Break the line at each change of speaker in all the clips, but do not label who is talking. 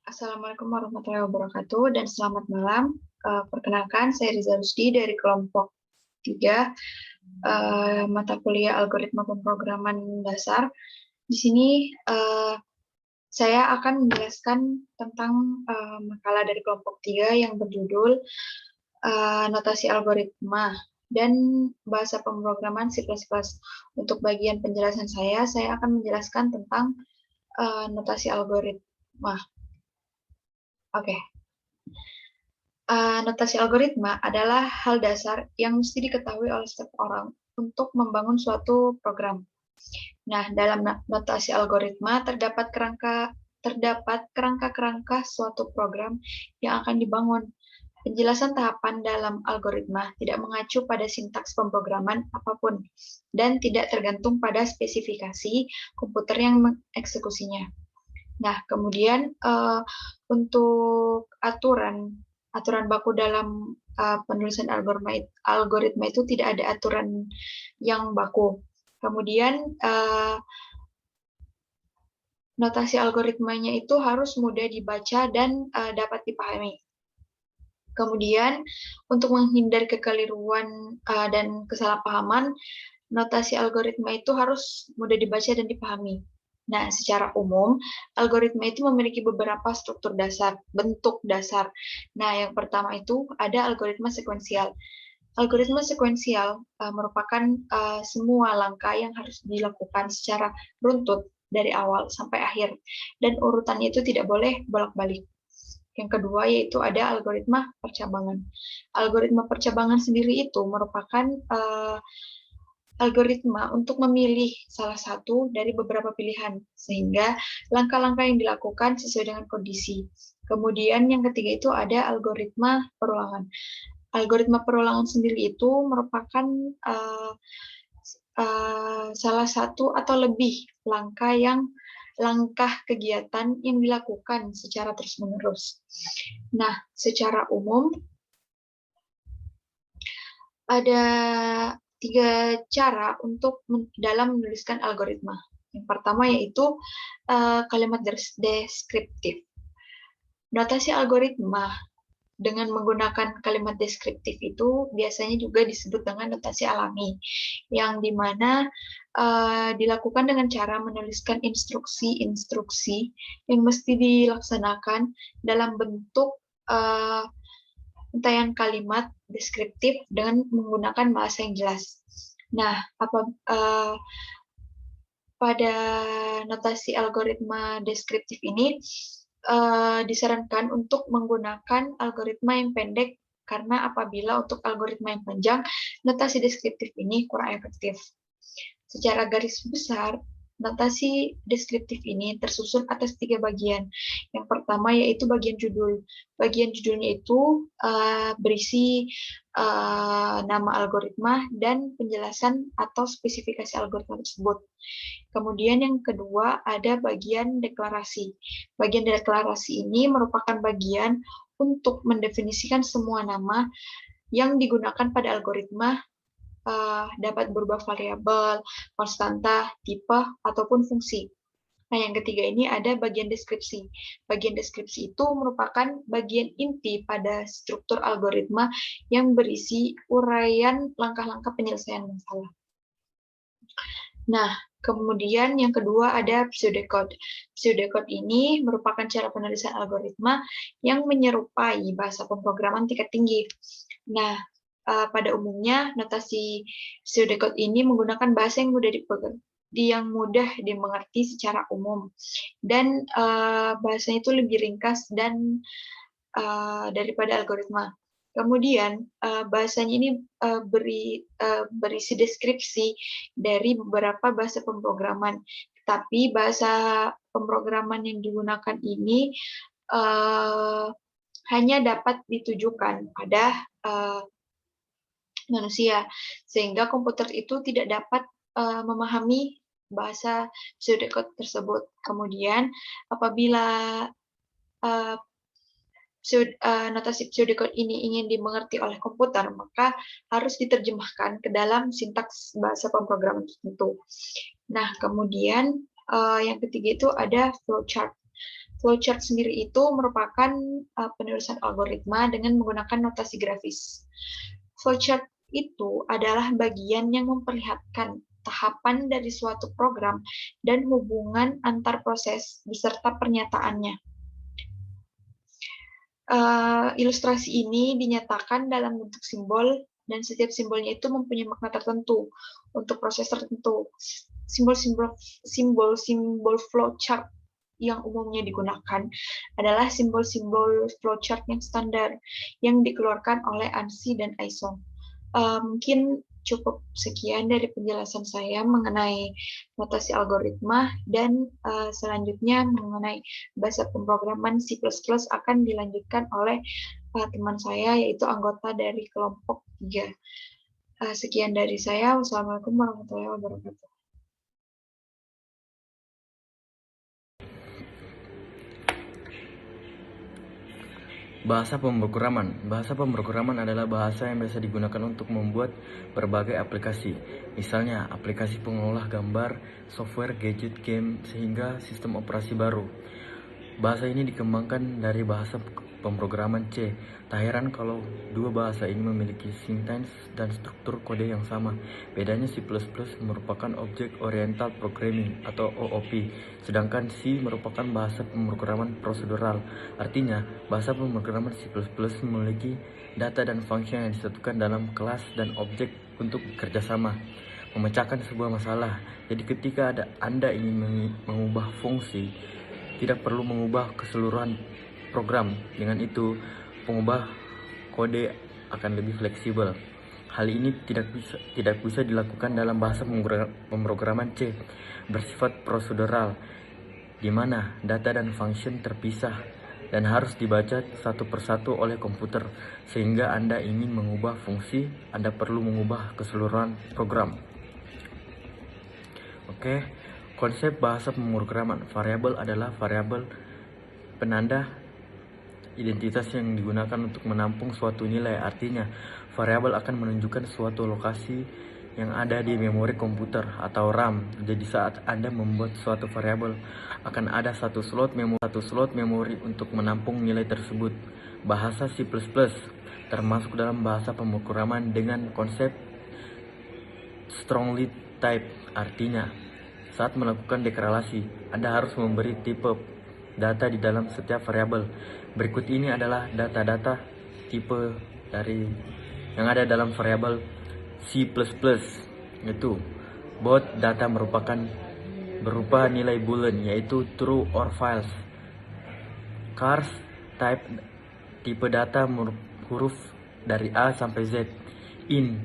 Assalamualaikum warahmatullahi wabarakatuh dan selamat malam. Perkenalkan, saya Riza Rusdi dari kelompok 3 mata kuliah Algoritma Pemrograman Dasar. Di sini saya akan menjelaskan tentang makalah dari kelompok 3 yang berjudul Notasi Algoritma dan Bahasa Pemrograman C++. Untuk bagian penjelasan saya akan menjelaskan tentang notasi algoritma. Oke. Notasi algoritma adalah hal dasar yang mesti diketahui oleh setiap orang untuk membangun suatu program. Nah, dalam notasi algoritma terdapat kerangka-kerangka suatu program yang akan dibangun. Penjelasan tahapan dalam algoritma tidak mengacu pada sintaks pemrograman apapun dan tidak tergantung pada spesifikasi komputer yang mengeksekusinya. Nah, kemudian untuk aturan baku dalam penulisan algoritma itu tidak ada aturan yang baku. Kemudian notasi algoritmanya itu harus mudah dibaca dan dapat dipahami. Kemudian untuk menghindari kekeliruan dan kesalahpahaman, notasi algoritma itu harus mudah dibaca dan dipahami. Nah, secara umum, algoritma itu memiliki beberapa struktur dasar, bentuk dasar. Nah, yang pertama itu ada algoritma sekuensial. Algoritma sekuensial merupakan semua langkah yang harus dilakukan secara runtut dari awal sampai akhir, dan urutannya itu tidak boleh bolak-balik. Yang kedua yaitu ada algoritma percabangan. Algoritma percabangan sendiri itu merupakan algoritma untuk memilih salah satu dari beberapa pilihan, sehingga langkah-langkah yang dilakukan sesuai dengan kondisi. Kemudian yang ketiga itu ada algoritma perulangan. Algoritma perulangan sendiri itu merupakan salah satu atau lebih langkah kegiatan yang dilakukan secara terus-menerus. Nah, secara umum ada 3 cara untuk dalam menuliskan algoritma. Yang pertama yaitu kalimat deskriptif. Notasi algoritma dengan menggunakan kalimat deskriptif itu biasanya juga disebut dengan notasi alami, yang dimana dilakukan dengan cara menuliskan instruksi-instruksi yang mesti dilaksanakan dalam bentuk untayan kalimat deskriptif dengan menggunakan bahasa yang jelas. Nah, pada notasi algoritma deskriptif ini disarankan untuk menggunakan algoritma yang pendek karena apabila untuk algoritma yang panjang, notasi deskriptif ini kurang efektif. Secara garis besar, notasi deskriptif ini tersusun atas 3 bagian. Yang pertama yaitu bagian judul. Bagian judulnya itu berisi nama algoritma dan penjelasan atau spesifikasi algoritma tersebut. Kemudian yang kedua ada bagian deklarasi. Bagian deklarasi ini merupakan bagian untuk mendefinisikan semua nama yang digunakan pada algoritma, dapat berupa variabel, konstanta, tipe, ataupun fungsi. Nah, yang ketiga ini ada bagian deskripsi. Bagian deskripsi itu merupakan bagian inti pada struktur algoritma yang berisi uraian langkah-langkah penyelesaian masalah. Nah, kemudian yang kedua ada pseudocode. Pseudocode ini merupakan cara penulisan algoritma yang menyerupai bahasa pemrograman tingkat tinggi. Nah, pada umumnya notasi pseudocode ini menggunakan bahasa yang mudah dimengerti secara umum, dan bahasanya itu lebih ringkas dan daripada algoritma. Kemudian bahasanya ini berisi deskripsi dari beberapa bahasa pemrograman, tapi bahasa pemrograman yang digunakan ini hanya dapat ditujukan pada manusia, sehingga komputer itu tidak dapat memahami bahasa pseudocode tersebut. Kemudian apabila notasi pseudocode ini ingin dimengerti oleh komputer, maka harus diterjemahkan ke dalam sintaks bahasa pemrograman tertentu. Nah, kemudian Yang ketiga itu ada flowchart. Flowchart sendiri itu merupakan penulisan algoritma dengan menggunakan notasi grafis. Flowchart itu adalah bagian yang memperlihatkan tahapan dari suatu program dan hubungan antar proses beserta pernyataannya. Ilustrasi ini dinyatakan dalam bentuk simbol dan setiap simbolnya itu mempunyai makna tertentu untuk proses tertentu. Simbol-simbol flowchart yang umumnya digunakan adalah simbol-simbol flowchart yang standar yang dikeluarkan oleh ANSI dan ISO. Mungkin cukup sekian dari penjelasan saya mengenai notasi algoritma dan selanjutnya mengenai bahasa pemrograman C++ akan dilanjutkan oleh teman saya yaitu anggota dari kelompok 3. Sekian dari saya. Wassalamualaikum warahmatullahi wabarakatuh.
Bahasa pemrograman. Bahasa pemrograman adalah bahasa yang biasa digunakan untuk membuat berbagai aplikasi. Misalnya, aplikasi pengolah gambar, software, gadget, game, sehingga sistem operasi baru. Bahasa ini dikembangkan dari bahasa pemrograman C. Tak heran kalau dua bahasa ini memiliki sintaks dan struktur kode yang sama. Bedanya C++ merupakan Object Oriented Programming atau OOP, sedangkan C merupakan bahasa pemrograman prosedural. Artinya, bahasa pemrograman C++ memiliki data dan fungsi yang disatukan dalam kelas dan objek untuk bekerja sama, memecahkan sebuah masalah. Jadi ketika Anda ingin mengubah fungsi, tidak perlu mengubah keseluruhan program. Dengan itu, pengubah kode akan lebih fleksibel. Hal ini tidak bisa dilakukan dalam bahasa pemrograman C, bersifat prosedural, di mana data dan function terpisah dan harus dibaca satu persatu oleh komputer. Sehingga Anda ingin mengubah fungsi, Anda perlu mengubah keseluruhan program. Oke, konsep bahasa pemrograman. Variabel adalah variabel penanda identitas yang digunakan untuk menampung suatu nilai. Artinya, variabel akan menunjukkan suatu lokasi yang ada di memori komputer atau RAM. Jadi saat Anda membuat suatu variabel, akan ada satu slot memori untuk menampung nilai tersebut. Bahasa C++ termasuk dalam bahasa pemrograman dengan konsep strongly typed. Artinya, saat melakukan deklarasi, Anda harus memberi tipe data di dalam setiap variabel. Berikut ini adalah data-data tipe yang ada dalam variabel C++, yaitu both data berupa nilai boolean, yaitu true or false. Chars type tipe data huruf dari A sampai Z. Int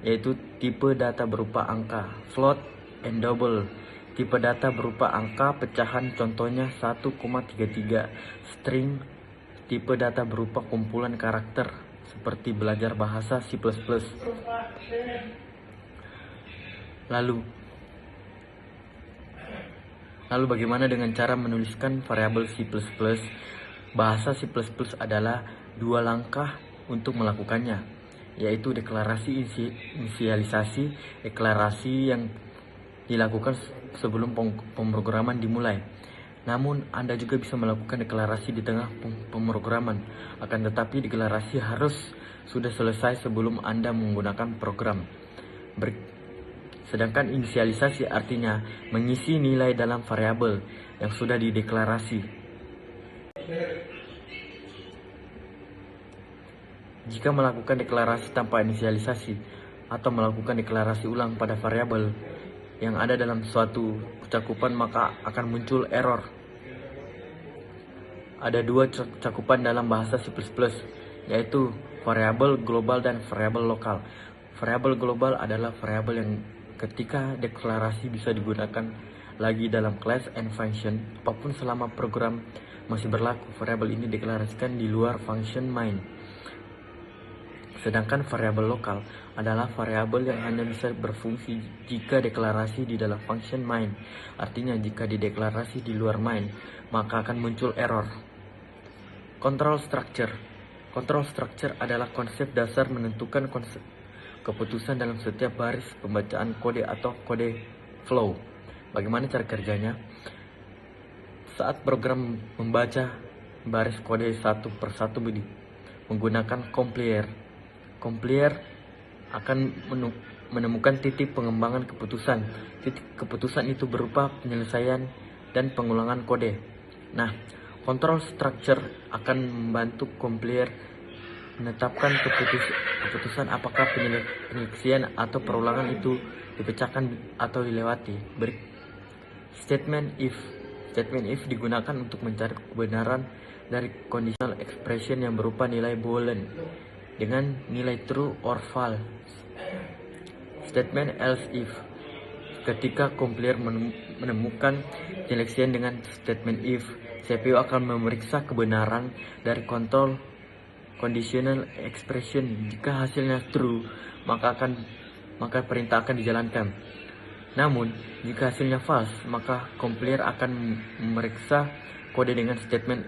yaitu tipe data berupa angka. Float and double tipe data berupa angka pecahan, contohnya 1,33. String tipe data berupa kumpulan karakter, seperti belajar bahasa C++. Lalu bagaimana dengan cara menuliskan variabel C++? Bahasa C++ adalah dua langkah untuk melakukannya, yaitu deklarasi inisialisasi, deklarasi yang dilakukan sebelum pemrograman dimulai. Namun, Anda juga bisa melakukan deklarasi di tengah pemrograman. Akan tetapi, deklarasi harus sudah selesai sebelum Anda menggunakan program. Sedangkan inisialisasi artinya mengisi nilai dalam variabel yang sudah dideklarasi. Jika melakukan deklarasi tanpa inisialisasi atau melakukan deklarasi ulang pada variabel yang ada dalam suatu cakupan, maka akan muncul error. Ada dua cakupan dalam bahasa C++, yaitu variabel global dan variabel lokal. Variabel global adalah variabel yang ketika deklarasi bisa digunakan lagi dalam class and function apapun selama program masih berlaku. Variabel ini deklarasikan di luar function main. Sedangkan variabel lokal adalah variabel yang hanya bisa berfungsi jika deklarasi di dalam function main. Artinya jika dideklarasi di luar main, maka akan muncul error. Control structure. Control structure adalah konsep dasar menentukan keputusan dalam setiap baris pembacaan kode atau kode flow. Bagaimana cara kerjanya? Saat program membaca baris kode satu per satu menggunakan compiler, akan menemukan titik pengembangan keputusan. Titik keputusan itu berupa penyelesaian dan pengulangan kode. Nah, control structure akan membantu compiler menetapkan keputusan apakah penyelesaian atau perulangan itu dipecahkan atau dilewati. Statement if digunakan untuk mencari kebenaran dari conditional expression yang berupa nilai boolean dengan nilai true or false. Statement else if, ketika compiler menemukan penyelesaian dengan statement if, CPU akan memeriksa kebenaran dari conditional expression. Jika hasilnya true, maka perintah akan dijalankan. Namun, jika hasilnya false, maka compiler akan memeriksa kode dengan statement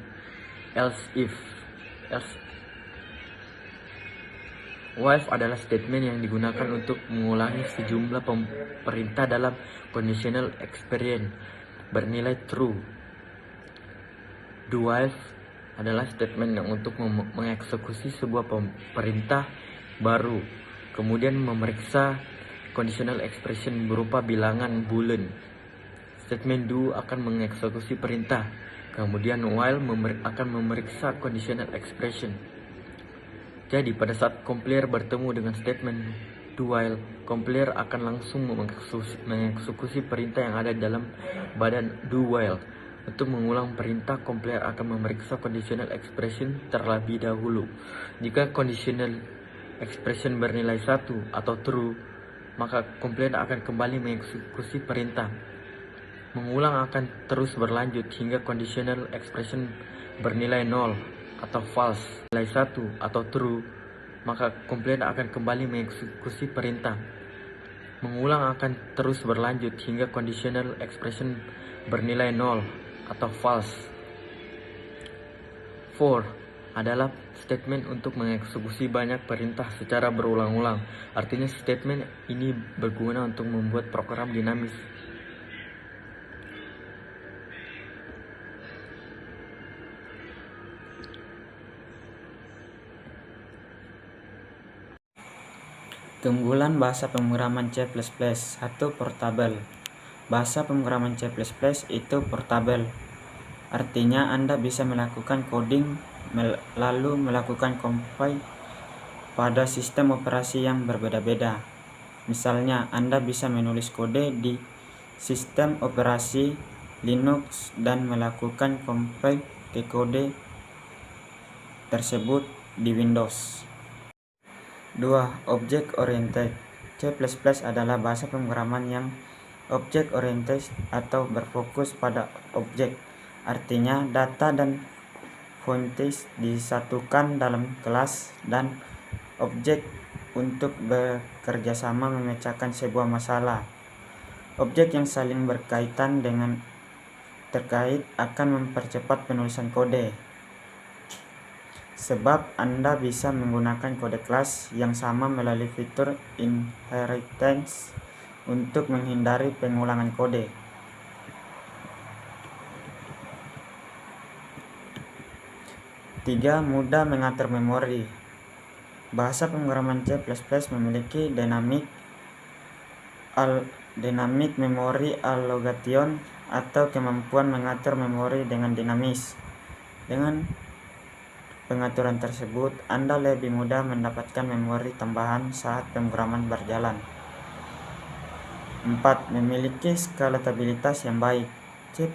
else if. While adalah statement yang digunakan untuk mengulangi sejumlah perintah dalam conditional expression bernilai true. Do while adalah statement yang untuk mengeksekusi sebuah perintah baru, kemudian memeriksa conditional expression berupa bilangan boolean. Statement do akan mengeksekusi perintah, kemudian while akan memeriksa conditional expression. Jadi pada saat compiler bertemu dengan statement do while, compiler akan langsung mengeksekusi perintah yang ada dalam badan do while. Untuk mengulang perintah, compiler akan memeriksa conditional expression terlebih dahulu. Jika conditional expression bernilai 1 atau true, maka compiler akan kembali mengeksekusi perintah. Mengulang akan terus berlanjut hingga conditional expression bernilai 0 atau false. Nilai 1 atau true, maka compiler akan kembali mengeksekusi perintah. Mengulang akan terus berlanjut hingga conditional expression bernilai 0 atau false. 4 adalah statement untuk mengeksekusi banyak perintah secara berulang-ulang. Artinya statement ini berguna untuk membuat program dinamis.
Keunggulan bahasa pemrograman C++. 1. Portable. Bahasa pemrograman C++ itu portable. Artinya Anda bisa melakukan coding lalu melakukan compile pada sistem operasi yang berbeda-beda. Misalnya, Anda bisa menulis kode di sistem operasi Linux dan melakukan compile ke kode tersebut di Windows. 2. Object Oriented. C++ adalah bahasa pemrograman yang object oriented atau berfokus pada objek. Artinya data dan functions disatukan dalam kelas dan objek untuk bekerja sama memecahkan sebuah masalah. Objek yang saling berkaitan dengan terkait akan mempercepat penulisan kode. Sebab Anda bisa menggunakan kode kelas yang sama melalui fitur inheritance untuk menghindari pengulangan kode. 3. Mudah mengatur memori. Bahasa pemrograman C++ memiliki dynamic memory allocation atau kemampuan mengatur memori dengan dinamis. Dengan pengaturan tersebut, Anda lebih mudah mendapatkan memori tambahan saat pemrograman berjalan. 4. Memiliki skalatabilitas yang baik. C++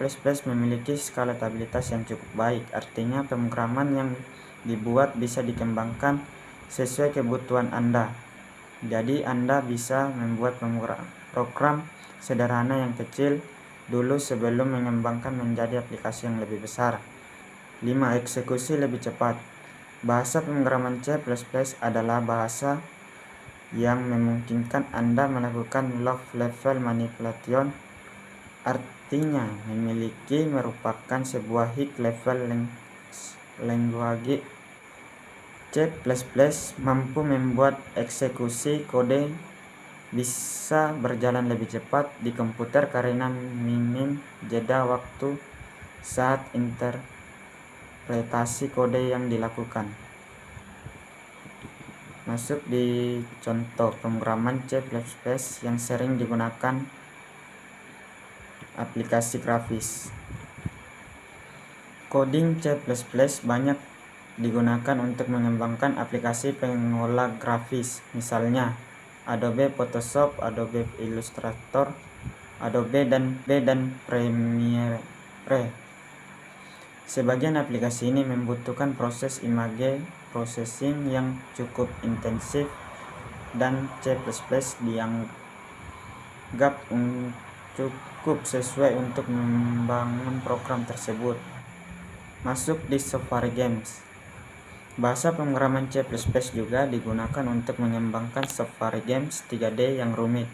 memiliki skalatabilitas yang cukup baik, artinya pemrograman yang dibuat bisa dikembangkan sesuai kebutuhan Anda. Jadi Anda bisa membuat program sederhana yang kecil dulu sebelum mengembangkan menjadi aplikasi yang lebih besar. 5. Eksekusi lebih cepat. Bahasa pemrograman C++ adalah bahasa yang memungkinkan Anda melakukan low-level manipulation, artinya merupakan sebuah high-level language. C++ mampu membuat eksekusi kode bisa berjalan lebih cepat di komputer karena minim jeda waktu saat interpretasi kode yang dilakukan. Masuk di contoh pemrograman C++ yang sering digunakan aplikasi grafis. Coding C++ banyak digunakan untuk mengembangkan aplikasi pengolah grafis, misalnya Adobe Photoshop, Adobe Illustrator, Adobe dan Premiere. Sebagian aplikasi ini membutuhkan proses image processing yang cukup intensif dan C++ dianggap cukup sesuai untuk membangun program tersebut. Masuk di Safari Games. Bahasa pemrograman C++ juga digunakan untuk mengembangkan Safari Games 3D yang rumit.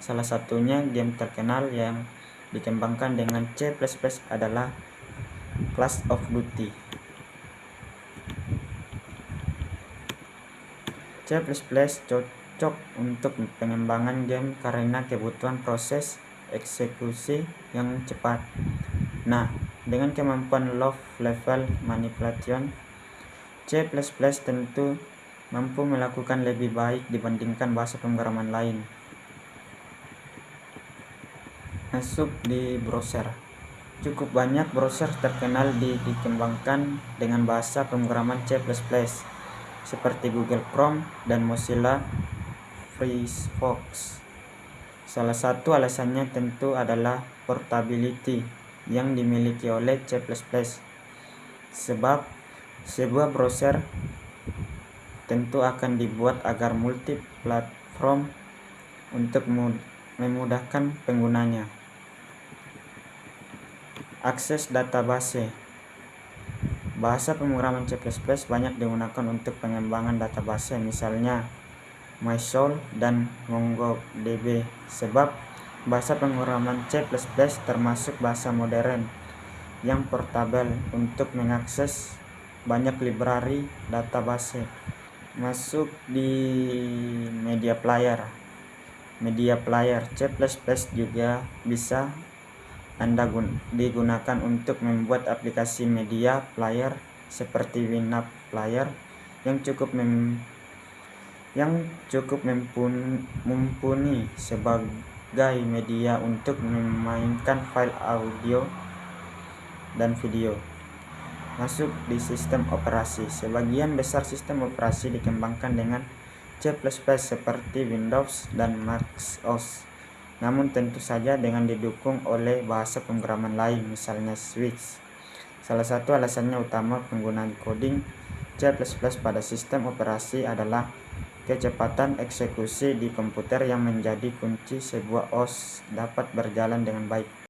Salah satunya game terkenal yang dikembangkan dengan C++ adalah Call of Duty. C++ cocok untuk pengembangan game karena kebutuhan proses eksekusi yang cepat. Nah, dengan kemampuan low level manipulation, C++ tentu mampu melakukan lebih baik dibandingkan bahasa pemrograman lain. Masuk di browser. Cukup banyak browser terkenal dikembangkan dengan bahasa pemrograman C++, seperti Google Chrome dan Mozilla Firefox. Salah satu alasannya tentu adalah portability yang dimiliki oleh C++, sebab sebuah browser tentu akan dibuat agar multi-platform untuk memudahkan penggunanya. Akses database. Bahasa pemrograman C++ banyak digunakan untuk pengembangan database, misalnya MySQL dan MongoDB, sebab bahasa pemrograman C++ termasuk bahasa modern yang portabel untuk mengakses banyak library database. Masuk di media player. Media player C++ juga bisa digunakan untuk membuat aplikasi media player seperti Winamp Player yang cukup mumpuni sebagai media untuk memainkan file audio dan video. Masuk di sistem operasi. Sebagian besar sistem operasi dikembangkan dengan C++ seperti Windows dan Mac OS. Namun tentu saja dengan didukung oleh bahasa pemrograman lain, misalnya Swift. Salah satu alasannya utama penggunaan coding C++ pada sistem operasi adalah kecepatan eksekusi di komputer yang menjadi kunci sebuah OS dapat berjalan dengan baik.